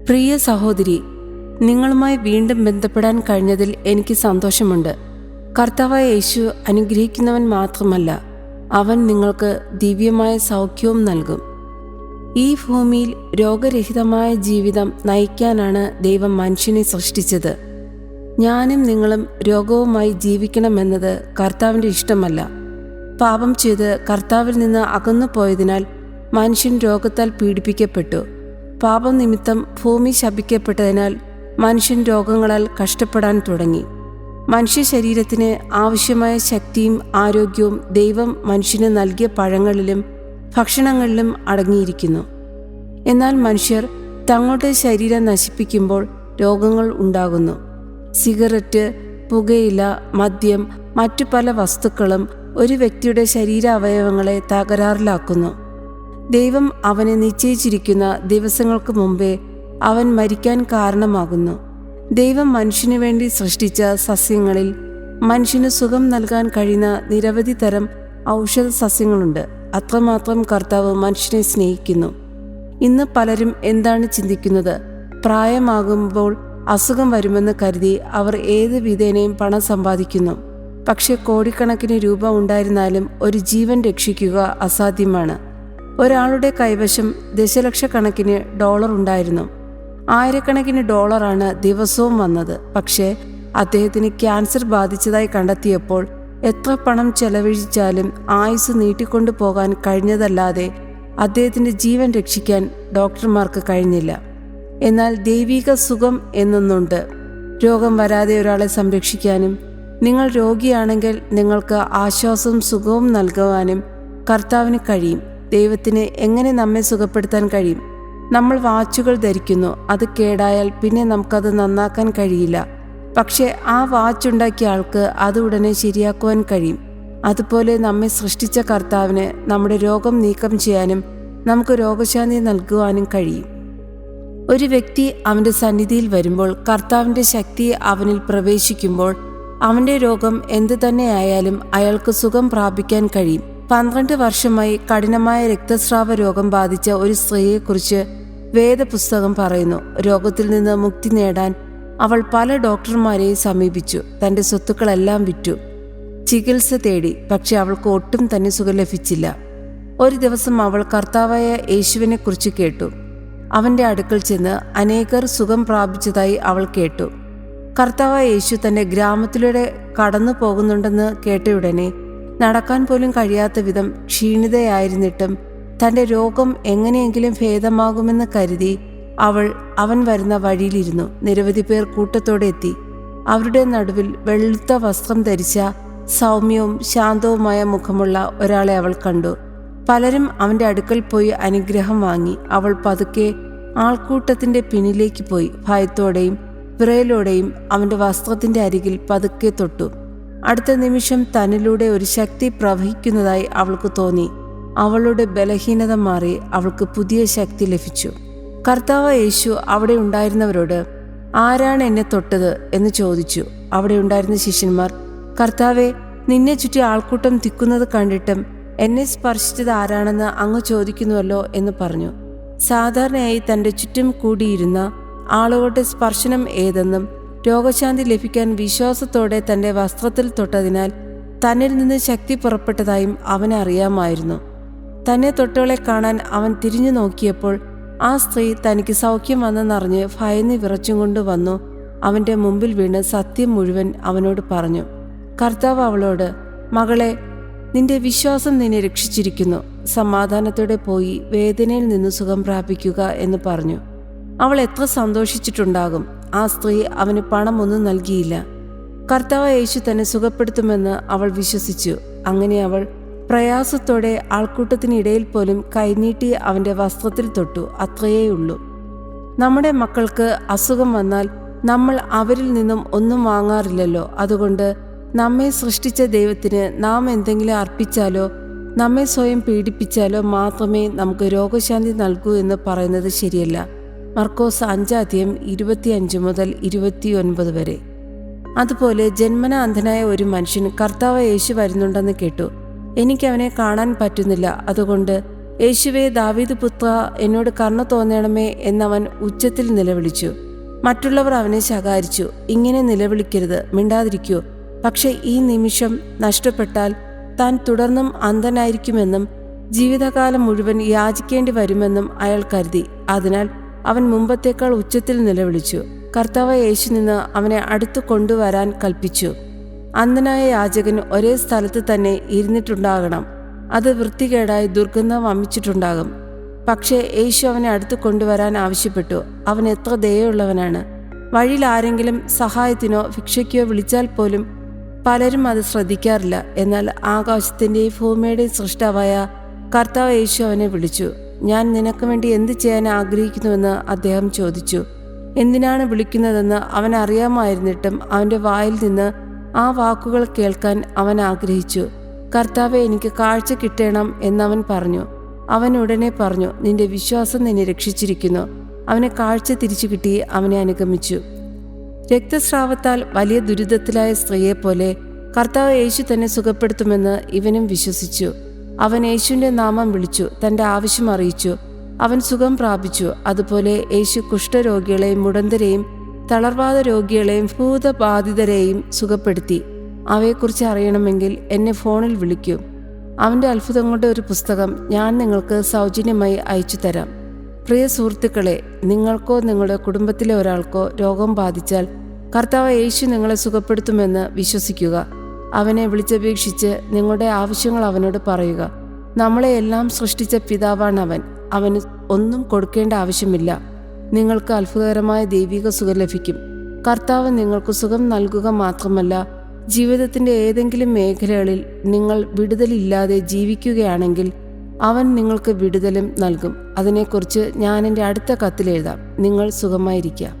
പ്രിയ സഹോദരി, നിങ്ങളുമായി വീണ്ടും ബന്ധപ്പെടാൻ കഴിഞ്ഞതിൽ എനിക്ക് സന്തോഷമുണ്ട്. കർത്താവായ യേശു അനുഗ്രഹിക്കുന്നവൻ മാത്രമല്ല, അവൻ നിങ്ങൾക്ക് ദിവ്യമായ സൗഖ്യവും നൽകും. ഈ ഭൂമിയിൽ രോഗരഹിതമായ ജീവിതം നയിക്കാനാണ് ദൈവം മനുഷ്യനെ സൃഷ്ടിച്ചത്. ഞാനും നിങ്ങളും രോഗവുമായി ജീവിക്കണമെന്നത് കർത്താവിൻ്റെ ഇഷ്ടമല്ല. പാപം ചെയ്ത് കർത്താവിൽ നിന്ന് അകന്നു പോയതിനാൽ മനുഷ്യൻ രോഗത്താൽ പീഡിപ്പിക്കപ്പെട്ടു. പാപം നിമിത്തം ഭൂമി ശപിക്കപ്പെട്ടതിനാൽ മനുഷ്യൻ രോഗങ്ങളാൽ കഷ്ടപ്പെടാൻ തുടങ്ങി. മനുഷ്യ ശരീരത്തിന് ആവശ്യമായ ശക്തിയും ആരോഗ്യവും ദൈവം മനുഷ്യന് നൽകിയ പഴങ്ങളിലും ഭക്ഷണങ്ങളിലും അടങ്ങിയിരിക്കുന്നു. എന്നാൽ മനുഷ്യർ തങ്ങളുടെ ശരീരം നശിപ്പിക്കുമ്പോൾ രോഗങ്ങൾ ഉണ്ടാകുന്നു. സിഗരറ്റ്, പുകയില, മദ്യം, മറ്റു പല വസ്തുക്കളും ഒരു വ്യക്തിയുടെ ശരീരാവയവങ്ങളെ തകരാറിലാക്കുന്നു. ദൈവം അവനെ നിശ്ചയിച്ചിരിക്കുന്ന ദിവസങ്ങൾക്ക് മുമ്പേ അവൻ മരിക്കാൻ കാരണമാകുന്നു. ദൈവം മനുഷ്യനു വേണ്ടി സൃഷ്ടിച്ച സസ്യങ്ങളിൽ മനുഷ്യന് സുഖം നൽകാൻ കഴിയുന്ന നിരവധി തരം ഔഷധ സസ്യങ്ങളുണ്ട്. അത്രമാത്രം കർത്താവ് മനുഷ്യനെ സ്നേഹിക്കുന്നു. ഇന്ന് പലരും എന്താണ് ചിന്തിക്കുന്നത്? പ്രായമാകുമ്പോൾ അസുഖം വരുമെന്ന് കരുതി അവർ ഏത് വിധേനയും പണം സമ്പാദിക്കുന്നു. പക്ഷെ കോടിക്കണക്കിന് രൂപ ഉണ്ടായിരുന്നാലും ഒരു ജീവൻ രക്ഷിക്കുക അസാധ്യമാണ്. ഒരാളുടെ കൈവശം ദശലക്ഷക്കണക്കിന് ഡോളർ ഉണ്ടായിരുന്നു. ആയിരക്കണക്കിന് ഡോളറാണ് ദിവസവും വന്നത്. പക്ഷേ അദ്ദേഹത്തിന് ക്യാൻസർ ബാധിച്ചതായി കണ്ടെത്തിയപ്പോൾ എത്ര പണം ചെലവഴിച്ചാലും ആയുസ് നീട്ടിക്കൊണ്ടു പോകാൻ കഴിഞ്ഞതല്ലാതെ അദ്ദേഹത്തിൻ്റെ ജീവൻ രക്ഷിക്കാൻ ഡോക്ടർമാർക്ക് കഴിഞ്ഞില്ല. എന്നാൽ ദൈവിക സുഖം എന്നൊന്നുണ്ട്. രോഗം വരാതെ ഒരാളെ സംരക്ഷിക്കാനും നിങ്ങൾ രോഗിയാണെങ്കിൽ നിങ്ങൾക്ക് ആശ്വാസവും സുഖവും നൽകുവാനും കർത്താവിന് കഴിയും. ദൈവത്തിന് എങ്ങനെ നമ്മെ സുഖപ്പെടുത്താൻ കഴിയും? നമ്മൾ വാച്ചുകൾ ധരിക്കുന്നു. അത് കേടായാൽ പിന്നെ നമുക്കത് നന്നാക്കാൻ കഴിയില്ല. പക്ഷേ ആ വാച്ചുണ്ടാക്കിയ ആൾക്ക് അത് ഉടനെ ശരിയാക്കുവാൻ കഴിയും. അതുപോലെ നമ്മെ സൃഷ്ടിച്ച കർത്താവിന് നമ്മുടെ രോഗം നീക്കം ചെയ്യാനും നമുക്ക് രോഗശാന്തി നൽകുവാനും കഴിയും. ഒരു വ്യക്തി അവൻ്റെ സന്നിധിയിൽ വരുമ്പോൾ കർത്താവിൻ്റെ ശക്തി അവനിൽ പ്രവേശിക്കുമ്പോൾ അവൻ്റെ രോഗം എന്തു തന്നെയായാലും അയാൾക്ക് സുഖം പ്രാപിക്കാൻ കഴിയും. 12 വർഷമായി കഠിനമായ രക്തസ്രാവ രോഗം ബാധിച്ച ഒരു സ്ത്രീയെക്കുറിച്ച് വേദപുസ്തകം പറയുന്നു. രോഗത്തിൽ നിന്ന് മുക്തി നേടാൻ അവൾ പല ഡോക്ടർമാരെയും സമീപിച്ചു. തൻ്റെ സ്വത്തുക്കളെല്ലാം വിറ്റു, ചികിത്സ തേടി. പക്ഷെ അവൾക്ക് ഒട്ടും തന്നെ സുഖം ലഭിച്ചില്ല. ഒരു ദിവസം അവൾ കർത്താവായ യേശുവിനെക്കുറിച്ച് കേട്ടു. അവൻ്റെ അടുക്കൽ ചെന്ന് അനേകർ സുഖം പ്രാപിച്ചതായി അവൾ കേട്ടു. കർത്താവായ യേശു തൻ്റെ ഗ്രാമത്തിലൂടെ കടന്നു പോകുന്നുണ്ടെന്ന് കേട്ടയുടനെ നടക്കാൻ പോലും കഴിയാത്ത വിധം ക്ഷീണിതയായിരുന്നിട്ടും തൻ്റെ രോഗം എങ്ങനെയെങ്കിലും ഭേദമാകുമെന്ന് കരുതി അവൻ വരുന്ന വഴിയിലിരുന്നു. നിരവധി പേർ കൂട്ടത്തോടെ എത്തി. അവരുടെ നടുവിൽ വെളുത്ത വസ്ത്രം ധരിച്ച സൗമ്യവും ശാന്തവുമായ മുഖമുള്ള ഒരാളെ അവൾ കണ്ടു. പലരും അവൻ്റെ അടുക്കൽ പോയി അനുഗ്രഹം വാങ്ങി. അവൾ പതുക്കെ ആൾക്കൂട്ടത്തിൻ്റെ പിന്നിലേക്ക് പോയി ഭയത്തോടെയും വിറയലോടെയും അവൻ്റെ വസ്ത്രത്തിൻ്റെ അരികിൽ പതുക്കെ തൊട്ടു. അടുത്ത നിമിഷം തന്നിലൂടെ ഒരു ശക്തി പ്രവഹിക്കുന്നതായി അവൾക്ക് തോന്നി. അവളുടെ ബലഹീനത മാറി അവൾക്ക് പുതിയ ശക്തി ലഭിച്ചു. കർത്താവ് യേശു അവിടെ ഉണ്ടായിരുന്നവരോട്, ആരാണ് എന്നെ തൊട്ടത് എന്ന് ചോദിച്ചു. അവിടെ ഉണ്ടായിരുന്ന ശിഷ്യന്മാർ, കർത്താവെ, നിന്നെ ചുറ്റി ആൾക്കൂട്ടം തിക്കുന്നത് കണ്ടിട്ടും എന്നെ സ്പർശിച്ചത് ആരാണെന്ന് അങ്ങ് ചോദിക്കുന്നുവല്ലോ എന്ന് പറഞ്ഞു. സാധാരണയായി തൻ്റെ ചുറ്റും കൂടിയിരുന്ന ആളുകളുടെ സ്പർശനം ഏതെന്നും രോഗശാന്തി ലഭിക്കാൻ വിശ്വാസത്തോടെ തൻ്റെ വസ്ത്രത്തിൽ തൊട്ടതിനാൽ തന്നിൽ നിന്ന് ശക്തി പുറപ്പെട്ടതായും അവന് അറിയാമായിരുന്നു. തന്നെ തൊട്ടവളെ കാണാൻ അവൻ തിരിഞ്ഞു നോക്കിയപ്പോൾ ആ സ്ത്രീ തനിക്ക് സൗഖ്യം വന്നെന്നറിഞ്ഞ് ഭയന്ന് വിറച്ചും കൊണ്ട് വന്നു അവൻ്റെ മുമ്പിൽ വീണ് സത്യം മുഴുവൻ അവനോട് പറഞ്ഞു. കർത്താവ് അവളോട്, മകളെ, നിന്റെ വിശ്വാസം നിന്നെ രക്ഷിച്ചിരിക്കുന്നു. സമാധാനത്തോടെ പോയി വേദനയിൽ നിന്ന് സുഖം പ്രാപിക്കുക എന്ന് പറഞ്ഞു. അവൾ എത്ര സന്തോഷിച്ചിട്ടുണ്ടാകും. ആ സ്ത്രീ അവന് പണമൊന്നും നൽകിയില്ല. കർത്താവ് യേശു തന്നെ സുഖപ്പെടുത്തുമെന്ന് അവൾ വിശ്വസിച്ചു. അങ്ങനെ അവൾ പ്രയാസത്തോടെ ആൾക്കൂട്ടത്തിനിടയിൽ പോലും കൈനീട്ടി അവൻ്റെ വസ്ത്രത്തിൽ തൊട്ടു. അത്രയേയുള്ളൂ. നമ്മുടെ മക്കൾക്ക് അസുഖം വന്നാൽ നമ്മൾ അവരിൽ നിന്നും ഒന്നും വാങ്ങാറില്ലല്ലോ. അതുകൊണ്ട് നമ്മെ സൃഷ്ടിച്ച ദൈവത്തിന് നാം എന്തെങ്കിലും അർപ്പിച്ചാലോ നമ്മെ സ്വയം പീഡിപ്പിച്ചാലോ മാത്രമേ നമുക്ക് രോഗശാന്തി നൽകൂ എന്ന് പറയുന്നത് ശരിയല്ല. മർക്കോസ് 5:25 മുതൽ 29 വരെ. അതുപോലെ ജന്മന അന്ധനായ ഒരു മനുഷ്യൻ കർത്താവ് യേശു വരുന്നുണ്ടെന്ന് കേട്ടു. എനിക്കവനെ കാണാൻ പറ്റുന്നില്ല, അതുകൊണ്ട് യേശുവേ, ദാവീദ് പുത്ര, എന്നോട് കരുണ തോന്നണമേ എന്നവൻ ഉച്ചത്തിൽ നിലവിളിച്ചു. മറ്റുള്ളവർ അവനെ ശകാരിച്ചു, ഇങ്ങനെ നിലവിളിക്കരുത്, മിണ്ടാതിരിക്കൂ. പക്ഷെ ഈ നിമിഷം നഷ്ടപ്പെട്ടാൽ താൻ തുടർന്നും അന്ധനായിരിക്കുമെന്നും ജീവിതകാലം മുഴുവൻ യാചിക്കേണ്ടി വരുമെന്നും അയാൾ കരുതി. അതിനാൽ അവൻ മുമ്പത്തേക്കാൾ ഉച്ചത്തിൽ നിലവിളിച്ചു. കർത്താവായ യേശു നിന്ന് അവനെ അടുത്തു കൊണ്ടുവരാൻ കൽപ്പിച്ചു. അന്ധനായ യാചകൻ ഒരേ സ്ഥലത്ത് തന്നെ ഇരുന്നിട്ടുണ്ടാകണം. അത് വൃത്തികേടായി ദുർഗന്ധം വമിച്ചിട്ടുണ്ടാകും. പക്ഷേ യേശു അവനെ അടുത്തു കൊണ്ടുവരാൻ ആവശ്യപ്പെട്ടു. അവൻ എത്ര ദയയുള്ളവനാണ്! വഴിയിൽ ആരെങ്കിലും സഹായത്തിനോ ഭിക്ഷയ്ക്കോ വിളിച്ചാൽ പോലും പലരും അത് ശ്രദ്ധിക്കാറില്ല. എന്നാൽ ആകാശത്തിൻ്റെയും ഭൂമിയുടെയും സൃഷ്ടാവായ കർത്താവ് യേശു അവനെ വിളിച്ചു. ഞാൻ നിനക്ക് വേണ്ടി എന്ത് ചെയ്യാൻ ആഗ്രഹിക്കുന്നുവെന്ന് അദ്ദേഹം ചോദിച്ചു. എന്തിനാണ് വിളിക്കുന്നതെന്ന് അവൻ അറിയാമായിരുന്നിട്ടും അവൻ്റെ വായിൽ നിന്ന് ആ വാക്കുകൾ കേൾക്കാൻ അവൻ ആഗ്രഹിച്ചു. കർത്താവെ, എനിക്ക് കാഴ്ച കിട്ടണം എന്നവൻ പറഞ്ഞു. അവൻ ഉടനെ പറഞ്ഞു, നിന്റെ വിശ്വാസം നിന്നെ രക്ഷിച്ചിരിക്കുന്നു. അവന് കാഴ്ച തിരിച്ചു കിട്ടി അവനെ അനുഗമിച്ചു. രക്തസ്രാവത്താൽ വലിയ ദുരിതത്തിലായ സ്ത്രീയെപ്പോലെ കർത്താവ് യേശു തന്നെ സുഖപ്പെടുത്തുമെന്ന് ഇവനും വിശ്വസിച്ചു. അവൻ യേശുവിൻ്റെ നാമം വിളിച്ചു, തൻ്റെ ആവശ്യം അറിയിച്ചു. അവൻ സുഖം പ്രാപിച്ചു. അതുപോലെ യേശു കുഷ്ഠരോഗികളെയും മുടന്തരെയും തളർവാദ രോഗികളെയും ഭൂതബാധിതരെയും സുഖപ്പെടുത്തി. അവയെക്കുറിച്ച് അറിയണമെങ്കിൽ എന്നെ ഫോണിൽ വിളിക്കൂ. അവൻ്റെ അത്ഭുതങ്ങളുടെ ഒരു പുസ്തകം ഞാൻ നിങ്ങൾക്ക് സൗജന്യമായി അയച്ചു തരാം. പ്രിയ സുഹൃത്തുക്കളെ, നിങ്ങൾക്കോ നിങ്ങളുടെ കുടുംബത്തിലെ ഒരാൾക്കോ രോഗം ബാധിച്ചാൽ കർത്താവ് യേശു നിങ്ങളെ സുഖപ്പെടുത്തുമെന്ന് വിശ്വസിക്കുക. അവനെ വിളിച്ചപേക്ഷിച്ച് നിങ്ങളുടെ ആവശ്യങ്ങൾ അവനോട് പറയുക. നമ്മളെ എല്ലാം സൃഷ്ടിച്ച പിതാവാണ് അവൻ. അവന് ഒന്നും കൊടുക്കേണ്ട ആവശ്യമില്ല. നിങ്ങൾക്ക് അത്ഭുതകരമായ ദൈവിക സുഖം ലഭിക്കും. കർത്താവ് നിങ്ങൾക്ക് സുഖം നൽകുക മാത്രമല്ല, ജീവിതത്തിൻ്റെ ഏതെങ്കിലും മേഖലകളിൽ നിങ്ങൾ വിടുതലില്ലാതെ ജീവിക്കുകയാണെങ്കിൽ അവൻ നിങ്ങൾക്ക് വിടുതലും നൽകും. അതിനെക്കുറിച്ച് ഞാൻ എൻ്റെ അടുത്ത കത്തിലെഴുതാം. നിങ്ങൾ സുഖമായിരിക്കുക.